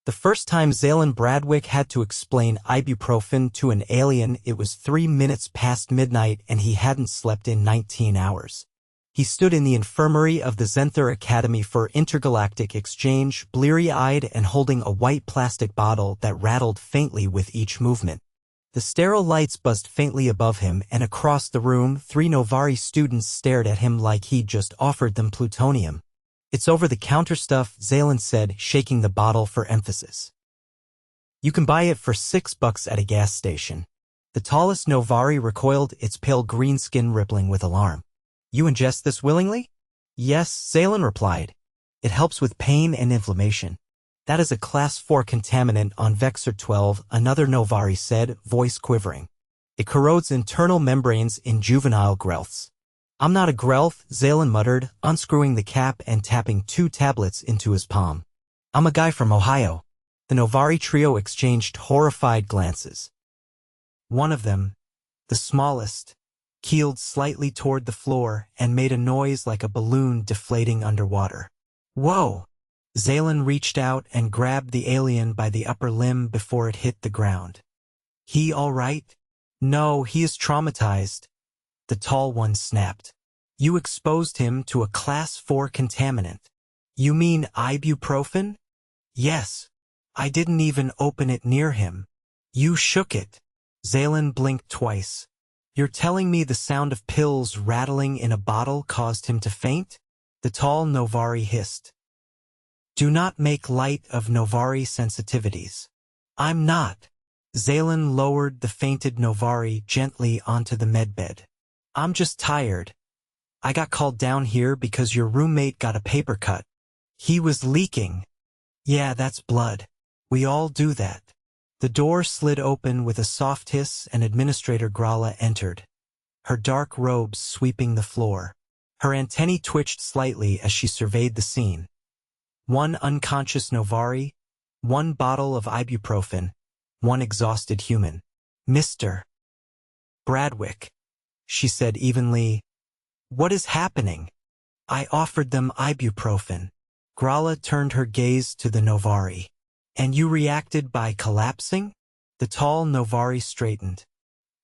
The first time Xalen Bradwick had to explain ibuprofen to an alien, it was 3 minutes past midnight and he hadn't slept in 19 hours. He stood in the infirmary of the Xenthar Academy for intergalactic exchange, bleary-eyed and holding a white plastic bottle that rattled faintly with each movement. The sterile lights buzzed faintly above him, and across the room, 3 Novari students stared at him like he'd just offered them plutonium. "It's over-the-counter stuff," Xalen said, shaking the bottle for emphasis. "You can buy it for $6 at a gas station." The tallest Novari recoiled, its pale green skin rippling with alarm. "You ingest this willingly?" "Yes," Xalen replied. "It helps with pain and inflammation." "That is a Class 4 contaminant on Vector 12, another Novari said, voice quivering. "It corrodes internal membranes in juvenile growths." "I'm not a growth," Xalen muttered, unscrewing the cap and tapping 2 tablets into his palm. "I'm a guy from Ohio." The Novari trio exchanged horrified glances. One of them, the smallest, keeled slightly toward the floor and made a noise like a balloon deflating underwater. "Whoa!" Xalen reached out and grabbed the alien by the upper limb before it hit the ground. "He all right?" "No, he is traumatized," the tall one snapped. "You exposed him to a Class 4 contaminant." "You mean ibuprofen?" "Yes. I didn't even open it near him." "You shook it." Xalen blinked twice. "You're telling me the sound of pills rattling in a bottle caused him to faint?" The tall Novari hissed. "Do not make light of Novari sensitivities." "I'm not." Xalen lowered the fainted Novari gently onto the medbed. "I'm just tired. I got called down here because your roommate got a paper cut. He was leaking." "Yeah, that's blood. We all do that." The door slid open with a soft hiss and Administrator Grala entered, her dark robes sweeping the floor. Her antennae twitched slightly as she surveyed the scene. 1 unconscious Novari, 1 bottle of ibuprofen, 1 exhausted human. "Mr. Bradwick," she said evenly, "what is happening?" "I offered them ibuprofen." Grala turned her gaze to the Novari. "And you reacted by collapsing?" The tall Novari straightened.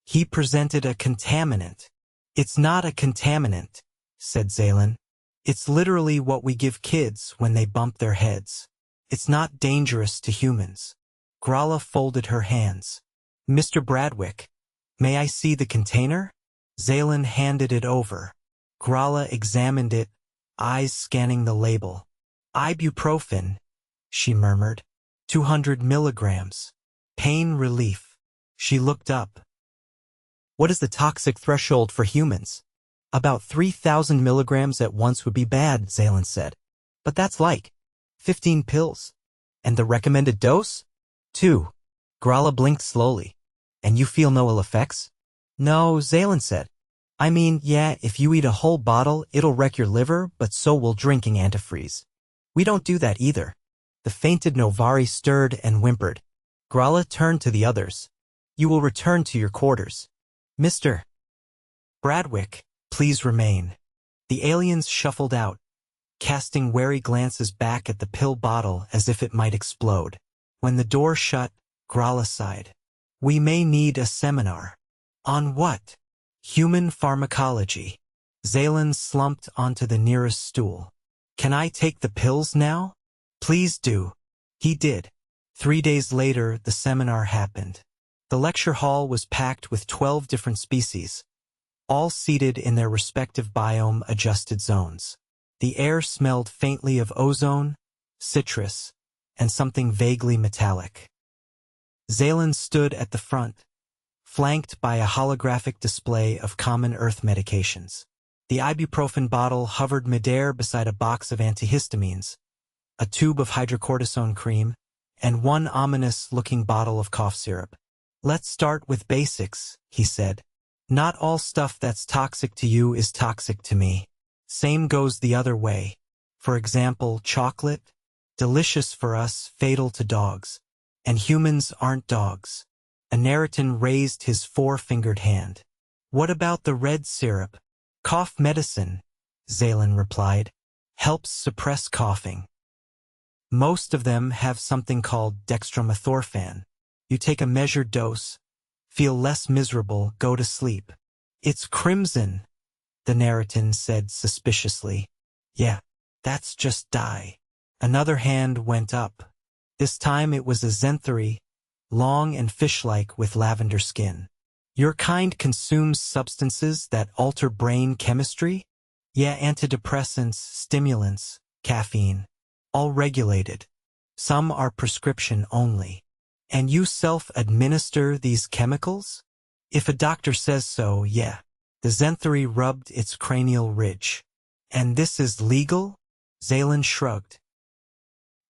"He presented a contaminant." "It's not a contaminant," said Xalen. "It's literally what we give kids when they bump their heads. It's not dangerous to humans." Grala folded her hands. "Mr. Bradwick, may I see the container?" Xalen handed it over. Grala examined it, eyes scanning the label. "Ibuprofen," she murmured. 200 milligrams. Pain relief." She looked up. "What is the toxic threshold for humans?" "About 3,000 milligrams at once would be bad," Xalen said. "But that's like 15 pills. And the recommended dose?" 2. Grala blinked slowly. "And you feel no ill effects?" "No," Xalen said. "I mean, yeah, if you eat a whole bottle, it'll wreck your liver, but so will drinking antifreeze. We don't do that either." The fainted Novari stirred and whimpered. Grala turned to the others. "You will return to your quarters. Mr. Bradwick, please remain." The aliens shuffled out, casting wary glances back at the pill bottle as if it might explode. When the door shut, Grala sighed. "We may need a seminar." "On what?" "Human pharmacology." Xalen slumped onto the nearest stool. "Can I take the pills now?" "Please do." He did. 3 days later, the seminar happened. The lecture hall was packed with 12 different species, all seated in their respective biome-adjusted zones. The air smelled faintly of ozone, citrus, and something vaguely metallic. Xalen stood at the front, flanked by a holographic display of common Earth medications. The ibuprofen bottle hovered midair beside a box of antihistamines, a tube of hydrocortisone cream, and 1 ominous-looking bottle of cough syrup. "Let's start with basics," he said. "Not all stuff that's toxic to you is toxic to me. Same goes the other way. For example, chocolate, delicious for us, fatal to dogs. And humans aren't dogs." Anaritan raised his 4-fingered hand. "What about the red syrup?" "Cough medicine," Xalen replied. "Helps suppress coughing." Most of them have something called dextromethorphan. You take a measured dose, feel less miserable, go to sleep. It's crimson, the Narratin said suspiciously. Yeah, that's just dye. Another hand went up. This time it was a Xenthar, long and fish-like with lavender skin. Your kind consumes substances that alter brain chemistry? Yeah, antidepressants, stimulants, caffeine. All regulated. Some are prescription only. And you self-administer these chemicals? If a doctor says so, yeah. The Xenthar rubbed its cranial ridge. And this is legal? Xalen shrugged.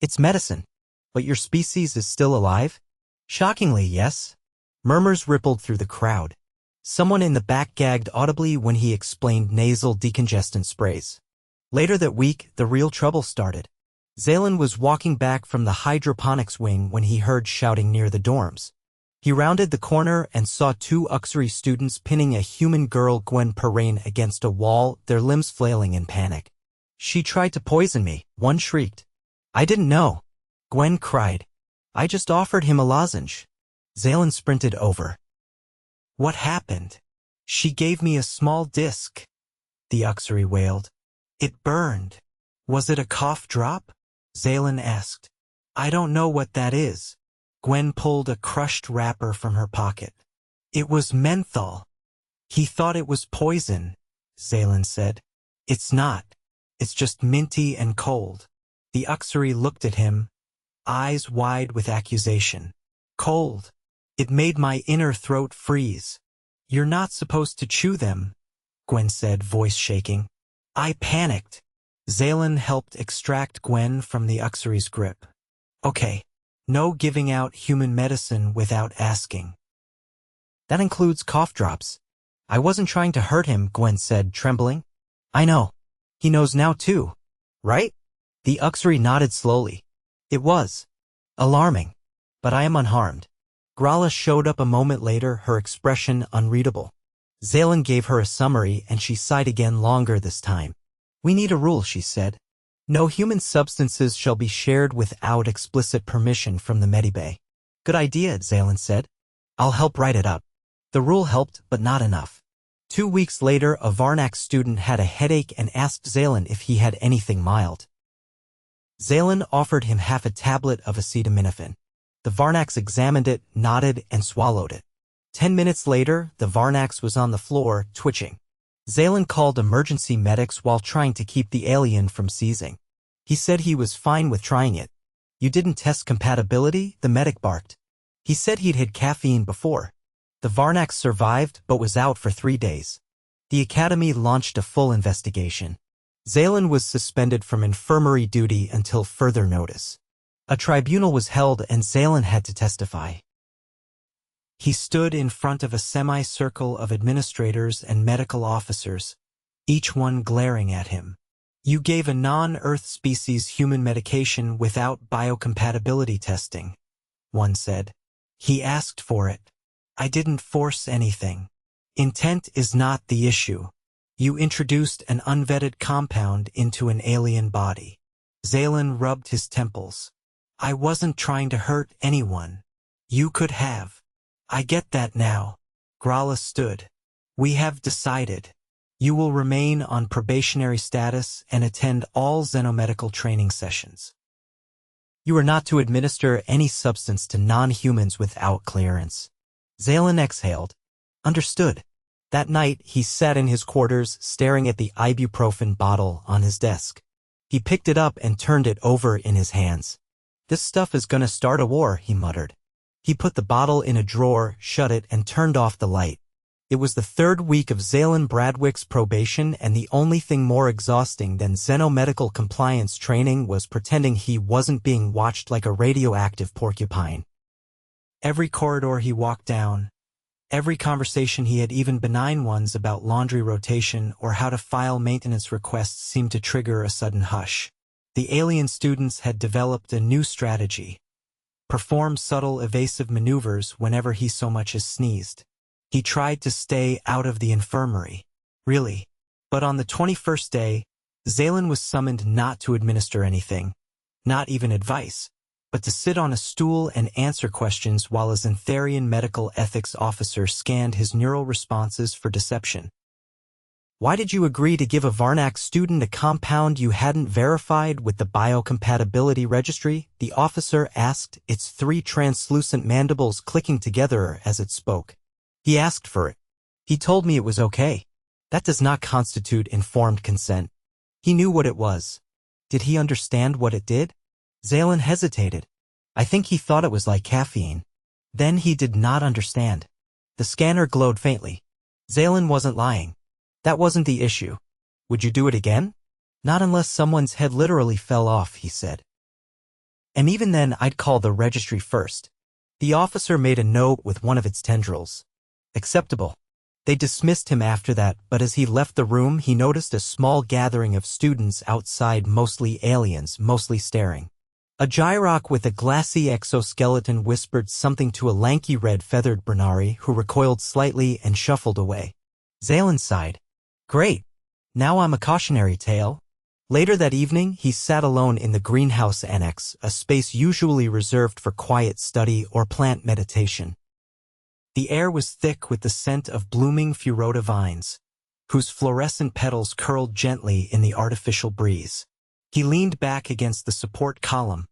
It's medicine. But your species is still alive? Shockingly, yes. Murmurs rippled through the crowd. Someone in the back gagged audibly when he explained nasal decongestant sprays. Later that week, the real trouble started. Xalen was walking back from the hydroponics wing when he heard shouting near the dorms. He rounded the corner and saw two Uxery students pinning a human girl, Gwen Perrine, against a wall, their limbs flailing in panic. She tried to poison me, one shrieked. I didn't know. Gwen cried. I just offered him a lozenge. Xalen sprinted over. What happened? She gave me a small disc. The Uxery wailed. It burned. Was it a cough drop? Xalen asked. I don't know what that is. Gwen pulled a crushed wrapper from her pocket. It was menthol. He thought it was poison, Xalen said. It's not. It's just minty and cold. The Uxery looked at him, eyes wide with accusation. Cold. It made my inner throat freeze. You're not supposed to chew them, Gwen said, voice shaking. I panicked. Xalen helped extract Gwen from the Uxery's grip. Okay, no giving out human medicine without asking. That includes cough drops. I wasn't trying to hurt him, Gwen said, trembling. I know. He knows now too, right? The Uxery nodded slowly. It was alarming, but I am unharmed. Grala showed up a moment later, her expression unreadable. Xalen gave her a summary and she sighed again, longer this time. We need a rule, she said. No human substances shall be shared without explicit permission from the Medibay. Good idea, Xalen said. I'll help write it up. The rule helped, but not enough. 2 weeks later, a Varnax student had a headache and asked Xalen if he had anything mild. Xalen offered him half a tablet of acetaminophen. The Varnax examined it, nodded, and swallowed it. 10 minutes later, the Varnax was on the floor, twitching. Xalen called emergency medics while trying to keep the alien from seizing. He said he was fine with trying it. You didn't test compatibility? The medic barked. He said he'd had caffeine before. The Varnax survived but was out for 3 days. The Academy launched a full investigation. Xalen was suspended from infirmary duty until further notice. A tribunal was held and Xalen had to testify. He stood in front of a semicircle of administrators and medical officers, each one glaring at him. You gave a non-Earth species human medication without biocompatibility testing, one said. He asked for it. I didn't force anything. Intent is not the issue. You introduced an unvetted compound into an alien body. Xalen rubbed his temples. I wasn't trying to hurt anyone. You could have. I get that now. Grala stood. We have decided. You will remain on probationary status and attend all xenomedical training sessions. You are not to administer any substance to non-humans without clearance. Xalen exhaled. Understood. That night, he sat in his quarters, staring at the ibuprofen bottle on his desk. He picked it up and turned it over in his hands. This stuff is gonna start a war, he muttered. He put the bottle in a drawer, shut it, and turned off the light. It was the 3rd week of Xalen Bradwick's probation, and the only thing more exhausting than xenomedical compliance training was pretending he wasn't being watched like a radioactive porcupine. Every corridor he walked down, every conversation he had, even benign ones about laundry rotation or how to file maintenance requests, seemed to trigger a sudden hush. The alien students had developed a new strategy. Perform subtle evasive maneuvers whenever he so much as sneezed. He tried to stay out of the infirmary. Really. But on the 21st day, Xalen was summoned not to administer anything, not even advice, but to sit on a stool and answer questions while a Xentharian medical ethics officer scanned his neural responses for deception. Why did you agree to give a Varnak student a compound you hadn't verified with the biocompatibility registry? The officer asked, its 3 translucent mandibles clicking together as it spoke. He asked for it. He told me it was okay. That does not constitute informed consent. He knew what it was. Did he understand what it did? Xalen hesitated. I think he thought it was like caffeine. Then he did not understand. The scanner glowed faintly. Xalen wasn't lying. That wasn't the issue. Would you do it again? Not unless someone's head literally fell off, he said. And even then I'd call the registry first. The officer made a note with one of its tendrils. Acceptable. They dismissed him after that, but as he left the room he noticed a small gathering of students outside, mostly aliens, mostly staring. A Gyrok with a glassy exoskeleton whispered something to a lanky red-feathered Bernari who recoiled slightly and shuffled away. Xalen sighed. Great. Now I'm a cautionary tale. Later that evening, he sat alone in the greenhouse annex, a space usually reserved for quiet study or plant meditation. The air was thick with the scent of blooming Furota vines, whose fluorescent petals curled gently in the artificial breeze. He leaned back against the support column,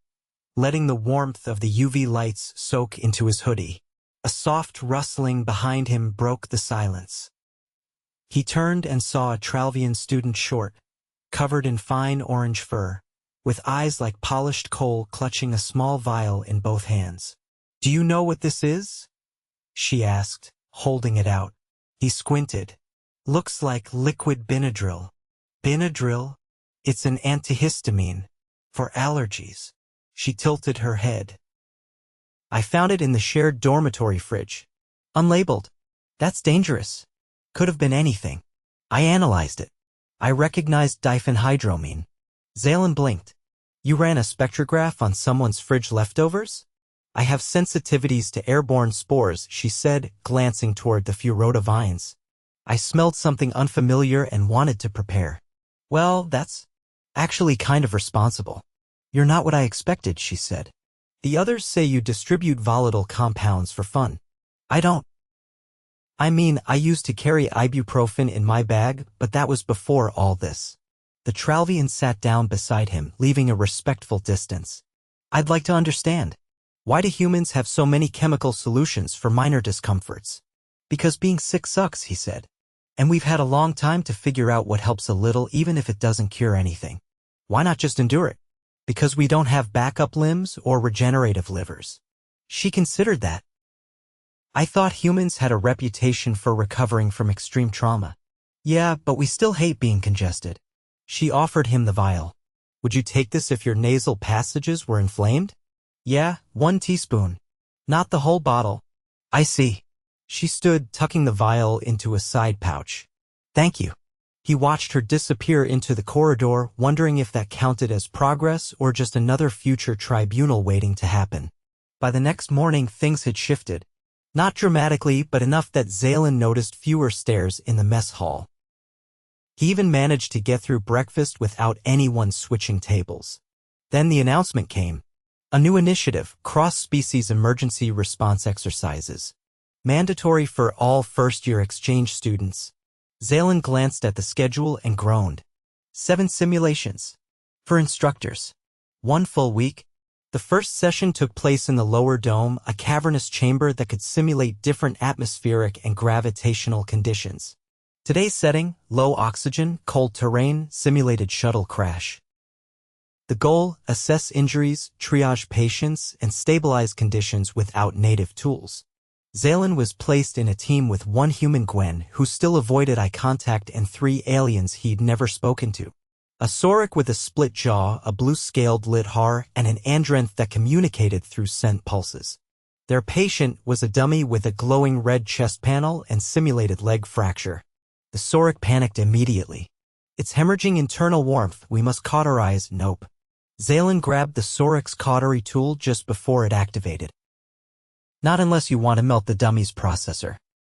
letting the warmth of the UV lights soak into his hoodie. A soft rustling behind him broke the silence. He turned and saw a Tralvian student short, covered in fine orange fur, with eyes like polished coal clutching a small vial in both hands. Do you know what this is? She asked, holding it out. He squinted. Looks like liquid Benadryl. Benadryl? It's an antihistamine. For allergies. She tilted her head. I found it in the shared dormitory fridge. Unlabeled. That's dangerous. Could have been anything. I analyzed it. I recognized diphenhydramine. Xalen blinked. You ran a spectrograph on someone's fridge leftovers? I have sensitivities to airborne spores, she said, glancing toward the Furota vines. I smelled something unfamiliar and wanted to prepare. Well, that's actually kind of responsible. You're not what I expected, she said. The others say you distribute volatile compounds for fun. I don't. I mean, I used to carry ibuprofen in my bag, but that was before all this. The Tralvian sat down beside him, leaving a respectful distance. I'd like to understand. Why do humans have so many chemical solutions for minor discomforts? Because being sick sucks, he said. And we've had a long time to figure out what helps a little even if it doesn't cure anything. Why not just endure it? Because we don't have backup limbs or regenerative livers. She considered that. I thought humans had a reputation for recovering from extreme trauma. Yeah, but we still hate being congested. She offered him the vial. Would you take this if your nasal passages were inflamed? Yeah, 1 teaspoon. Not the whole bottle. I see. She stood, tucking the vial into a side pouch. Thank you. He watched her disappear into the corridor, wondering if that counted as progress or just another future tribunal waiting to happen. By the next morning, things had shifted. Not dramatically, but enough that Xalen noticed fewer stares in the mess hall. He even managed to get through breakfast without anyone switching tables. Then the announcement came. A new initiative, cross-species emergency response exercises. Mandatory for all first-year exchange students. Xalen glanced at the schedule and groaned. 7 simulations. For instructors. 1 full week. The first session took place in the lower dome, a cavernous chamber that could simulate different atmospheric and gravitational conditions. Today's setting, low oxygen, cold terrain, simulated shuttle crash. The goal, assess injuries, triage patients, and stabilize conditions without native tools. Xalen was placed in a team with 1 human Gwen who still avoided eye contact and 3 aliens he'd never spoken to. A Saurik with a split jaw, a blue-scaled Lidhar, and an Andrenth that communicated through scent pulses. Their patient was a dummy with a glowing red chest panel and simulated leg fracture. The Saurik panicked immediately. It's hemorrhaging internal warmth, we must cauterize. Nope. Xalen grabbed the Saurik's cautery tool just before it activated. Not unless you want to melt the dummy's processor.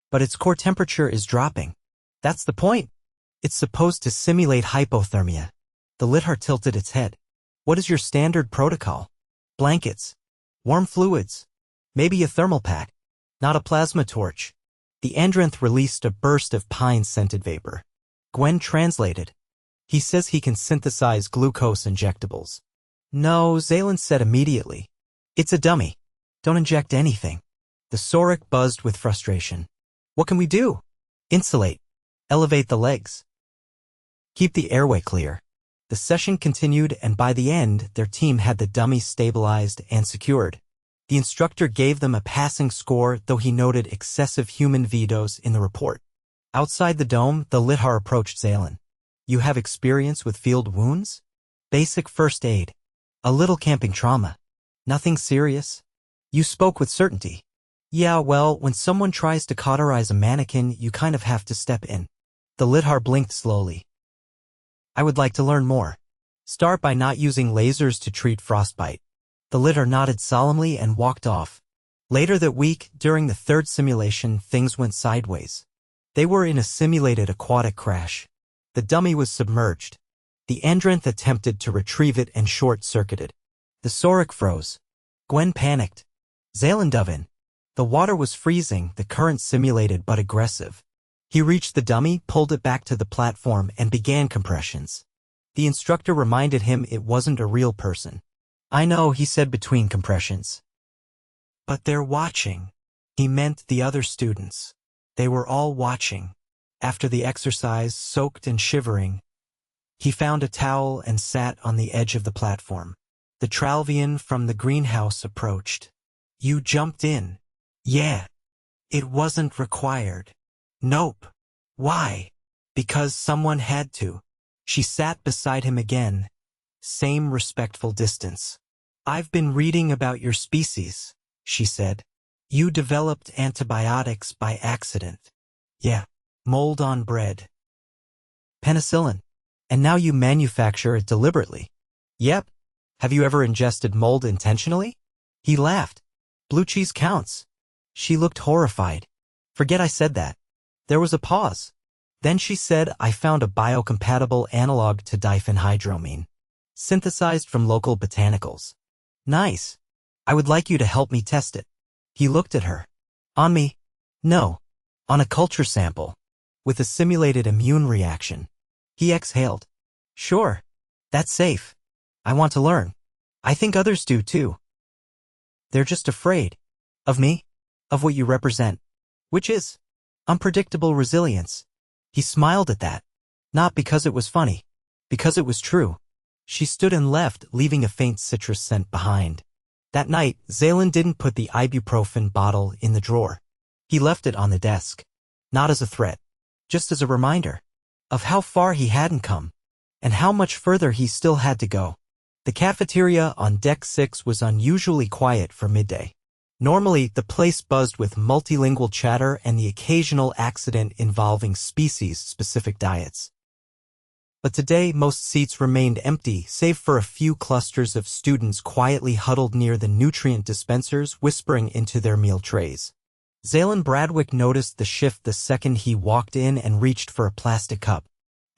But its core temperature is dropping. That's the point. It's supposed to simulate hypothermia. The Lidhar tilted its head. What is your standard protocol? Blankets. Warm fluids. Maybe a thermal pack. Not a plasma torch. The Xenthar released a burst of pine-scented vapor. Gwen translated. He says he can synthesize glucose injectables. No, Xalen said immediately. It's a dummy. Don't inject anything. The Sorek buzzed with frustration. What can we do? Insulate. Elevate the legs. Keep the airway clear. The session continued, and by the end, their team had the dummy stabilized and secured. The instructor gave them a passing score, though he noted excessive human vetoes in the report. Outside the dome, the Xenthar approached Xalen. You have experience with field wounds? Basic first aid. A little camping trauma. Nothing serious? You spoke with certainty. Yeah, well, when someone tries to cauterize a mannequin, you kind of have to step in. The Xenthar blinked slowly. I would like to learn more. Start by not using lasers to treat frostbite. The Xenthar nodded solemnly and walked off. Later that week, during the third simulation, things went sideways. They were in a simulated aquatic crash. The dummy was submerged. The Xenthar attempted to retrieve it and short-circuited. The Sorek froze. Gwen panicked. Xalen dove in. The water was freezing, the current simulated but aggressive. He reached the dummy, pulled it back to the platform, and began compressions. The instructor reminded him it wasn't a real person. I know, he said between compressions. But they're watching. He meant the other students. They were all watching. After the exercise, soaked and shivering, he found a towel and sat on the edge of the platform. The Tralvian from the greenhouse approached. You jumped in. Yeah. It wasn't required. Nope. Why? Because someone had to. She sat beside him again. Same respectful distance. I've been reading about your species, she said. You developed antibiotics by accident. Yeah. Mold on bread. Penicillin. And now you manufacture it deliberately. Yep. Have you ever ingested mold intentionally? He laughed. Blue cheese counts. She looked horrified. Forget I said that. There was a pause. Then she said, I found a biocompatible analog to diphenhydramine, synthesized from local botanicals. Nice. I would like you to help me test it. He looked at her. On me? No. On a culture sample. With a simulated immune reaction. He exhaled. Sure. That's safe. I want to learn. I think others do too. They're just afraid. Of me? Of what you represent. Which is? Unpredictable resilience. He smiled at that. Not because it was funny. Because it was true. She stood and left, leaving a faint citrus scent behind. That night, Xalen didn't put the ibuprofen bottle in the drawer. He left it on the desk. Not as a threat. Just as a reminder. Of how far he hadn't come. And how much further he still had to go. The cafeteria on Deck 6 was unusually quiet for midday. Normally, the place buzzed with multilingual chatter and the occasional accident involving species-specific diets. But today, most seats remained empty, save for a few clusters of students quietly huddled near the nutrient dispensers, whispering into their meal trays. Xalen Bradwick noticed the shift the second he walked in and reached for a plastic cup.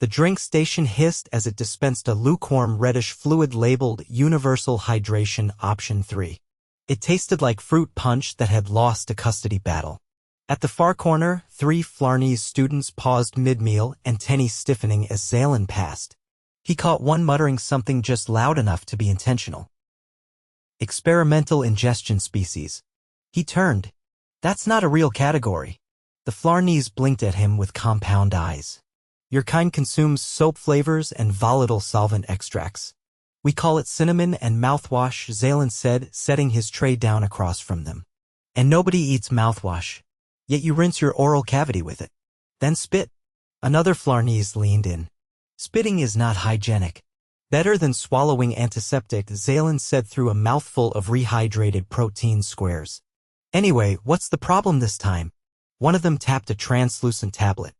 The drink station hissed as it dispensed a lukewarm reddish fluid labeled Universal Hydration Option 3. It tasted like fruit punch that had lost a custody battle. At the far corner, 3 Flarnese students paused mid-meal, and Tenny stiffening as Xalen passed. He caught one muttering something just loud enough to be intentional. Experimental ingestion species. He turned. That's not a real category. The Flarnese blinked at him with compound eyes. Your kind consumes soap flavors and volatile solvent extracts. We call it cinnamon and mouthwash, Xalen said, setting his tray down across from them. And nobody eats mouthwash. Yet you rinse your oral cavity with it. Then spit. Another Flarnese leaned in. Spitting is not hygienic. Better than swallowing antiseptic, Xalen said through a mouthful of rehydrated protein squares. Anyway, what's the problem this time? One of them tapped a translucent tablet.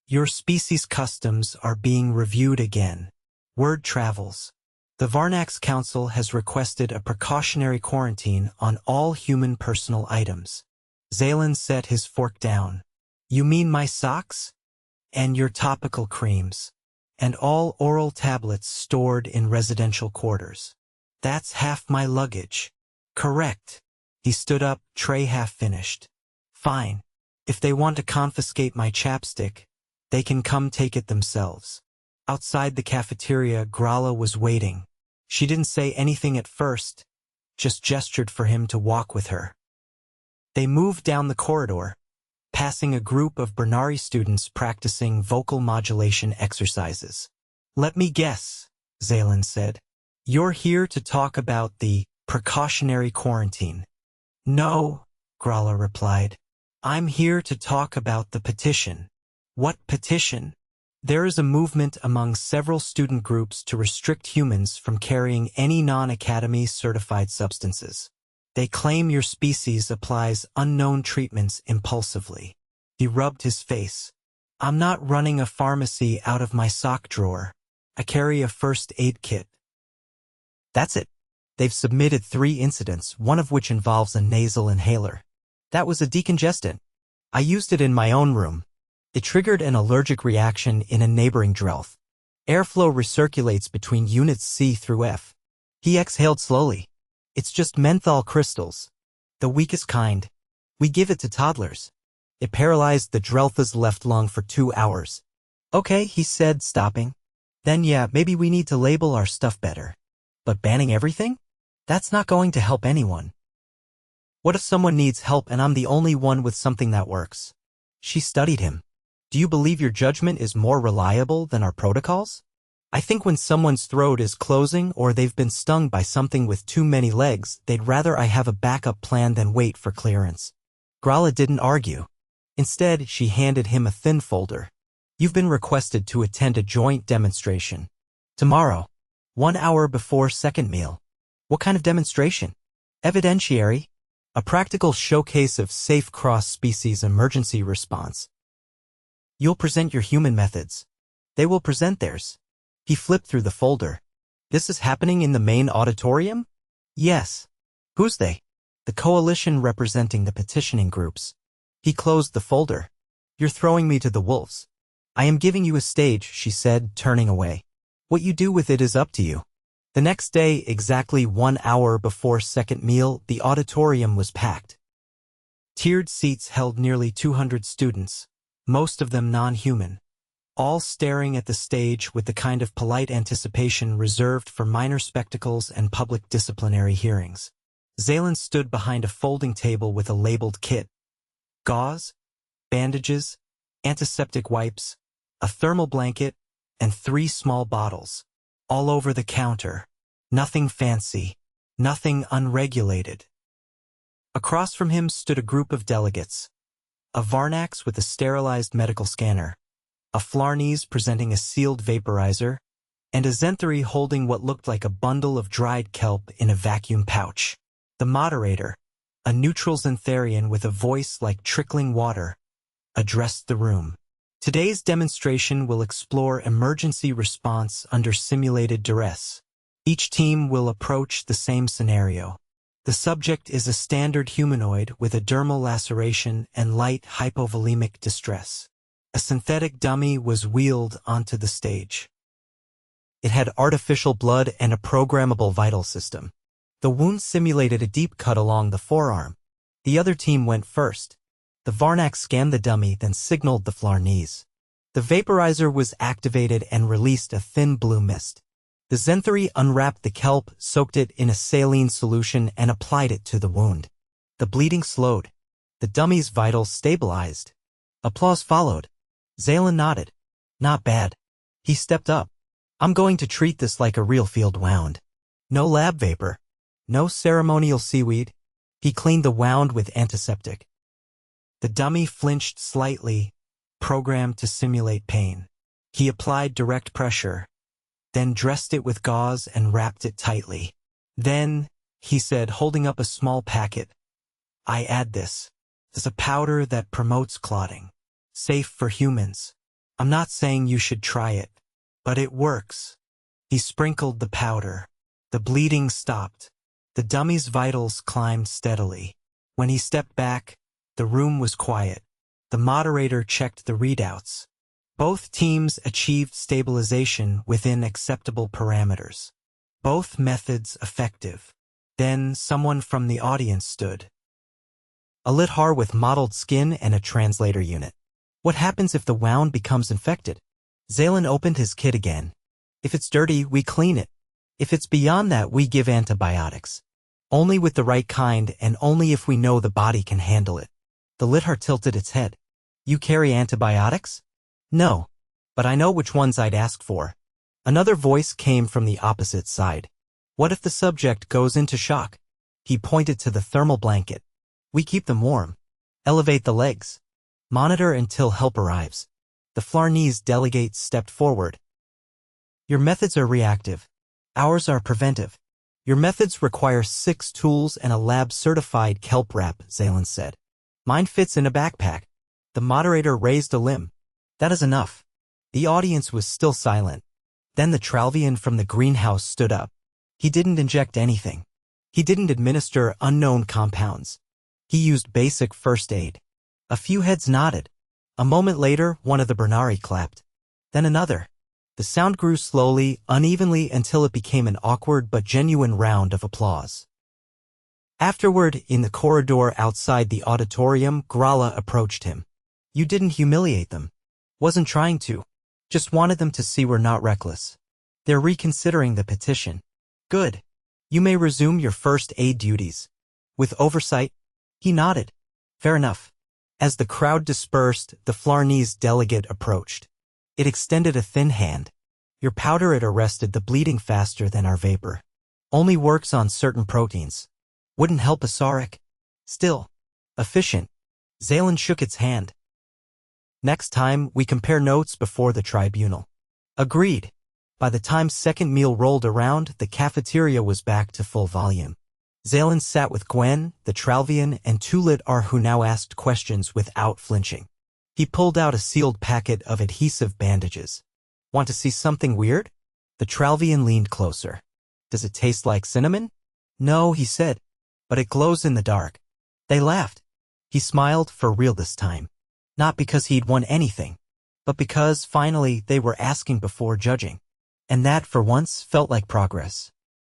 Your species customs are being reviewed again. Word travels. The Varnax Council has requested a precautionary quarantine on all human personal items. Xalen set his fork down. You mean my socks? And your topical creams. and all oral tablets stored in residential quarters. That's half my luggage. Correct. He stood up, tray half finished. Fine. If they want to confiscate my chapstick, they can come take it themselves. Outside the cafeteria, Grala was waiting. She didn't say anything at first, just gestured for him to walk with her. They moved down the corridor, passing a group of Bernari students practicing vocal modulation exercises. Let me guess, Xalen said. You're here to talk about the precautionary quarantine. No, Grala replied. I'm here to talk about the petition. What petition? There is a movement among several student groups to restrict humans from carrying any non-academy certified substances. They claim your species applies unknown treatments impulsively. He rubbed his face. I'm not running a pharmacy out of my sock drawer. I carry a first aid kit. That's it. They've submitted 3 incidents, one of which involves a nasal inhaler. That was a decongestant. I used it in my own room. It triggered an allergic reaction in a neighboring drelth. Airflow recirculates between units C through F. He exhaled slowly. It's just menthol crystals. The weakest kind. We give it to toddlers. It paralyzed the dreltha's left lung for 2 hours. Okay, he said, stopping. Then yeah, maybe we need to label our stuff better. But banning everything? That's not going to help anyone. What if someone needs help and I'm the only one with something that works? She studied him. Do you believe your judgment is more reliable than our protocols? I think when someone's throat is closing or they've been stung by something with too many legs, they'd rather I have a backup plan than wait for clearance. Grala didn't argue. Instead, she handed him a thin folder. You've been requested to attend a joint demonstration. Tomorrow, 1 hour before second meal. What kind of demonstration? Evidentiary. A practical showcase of safe cross-species emergency response. You'll present your human methods. They will present theirs. He flipped through the folder. This is happening in the main auditorium? Yes. Who's they? The coalition representing the petitioning groups. He closed the folder. You're throwing me to the wolves. I am giving you a stage, she said, turning away. What you do with it is up to you. The next day, exactly 1 hour before second meal, the auditorium was packed. Tiered seats held nearly 200 students, most of them non-human, all staring at the stage with the kind of polite anticipation reserved for minor spectacles and public disciplinary hearings. Xalen stood behind a folding table with a labeled kit. Gauze, bandages, antiseptic wipes, a thermal blanket, and 3 small bottles. All over the counter. Nothing fancy. Nothing unregulated. Across from him stood a group of delegates. A Varnax with a sterilized medical scanner. A Flarnese presenting a sealed vaporizer. And a Xenthari holding what looked like a bundle of dried kelp in a vacuum pouch. The moderator, a neutral Xentharian with a voice like trickling water, addressed the room. Today's demonstration will explore emergency response under simulated duress. Each team will approach the same scenario. The subject is a standard humanoid with a dermal laceration and light hypovolemic distress. A synthetic dummy was wheeled onto the stage. It had artificial blood and a programmable vital system. The wound simulated a deep cut along the forearm. The other team went first. The Varnax scanned the dummy, then signaled the Flarnese. The vaporizer was activated and released a thin blue mist. The Xenthari unwrapped the kelp, soaked it in a saline solution, and applied it to the wound. The bleeding slowed. The dummy's vitals stabilized. Applause followed. Xalen nodded. Not bad. He stepped up. I'm going to treat this like a real field wound. No lab vapor. No ceremonial seaweed. He cleaned the wound with antiseptic. The dummy flinched slightly, programmed to simulate pain. He applied direct pressure, then dressed it with gauze and wrapped it tightly. Then, he said, holding up a small packet, I add this. It's a powder that promotes clotting. Safe for humans. I'm not saying you should try it, but it works. He sprinkled the powder. The bleeding stopped. The dummy's vitals climbed steadily. When he stepped back, the room was quiet. The moderator checked the readouts. Both teams achieved stabilization within acceptable parameters. Both methods effective. Then someone from the audience stood. A Xenthar with mottled skin and a translator unit. What happens if the wound becomes infected? Xalen opened his kit again. If it's dirty, we clean it. If it's beyond that, we give antibiotics. Only with the right kind and only if we know the body can handle it. The Xenthar tilted its head. You carry antibiotics? No. But I know which ones I'd ask for. Another voice came from the opposite side. What if the subject goes into shock? He pointed to the thermal blanket. We keep them warm. Elevate the legs. Monitor until help arrives. The Flarnese delegate stepped forward. Your methods are reactive. Ours are preventive. Your methods require 6 tools and a lab-certified kelp wrap, Xalen said. Mine fits in a backpack. The moderator raised a limb. That is enough. The audience was still silent. Then the Tralvian from the greenhouse stood up. He didn't inject anything. He didn't administer unknown compounds. He used basic first aid. A few heads nodded. A moment later, one of the Bernari clapped. Then another. The sound grew slowly, unevenly until it became an awkward but genuine round of applause. Afterward, in the corridor outside the auditorium, Gralla approached him. You didn't humiliate them. Wasn't trying to. Just wanted them to see we're not reckless. They're reconsidering the petition. Good. You may resume your first aid duties. With oversight? He nodded. Fair enough. As the crowd dispersed, the Flarnese delegate approached. It extended a thin hand. Your powder it arrested the bleeding faster than our vapor. Only works on certain proteins. Wouldn't help a Sarek. Still. Efficient. Xalen shook its hand. Next time, we compare notes before the tribunal. Agreed. By the time second meal rolled around, the cafeteria was back to full volume. Xalen sat with Gwen, the Tralvian, and 2 Xenthar who now asked questions without flinching. He pulled out a sealed packet of adhesive bandages. Want to see something weird? The Tralvian leaned closer. Does it taste like cinnamon? No, he said. But it glows in the dark. They laughed. He smiled for real this time. Not because he'd won anything, but because, finally, they were asking before judging. And that, for once, felt like progress.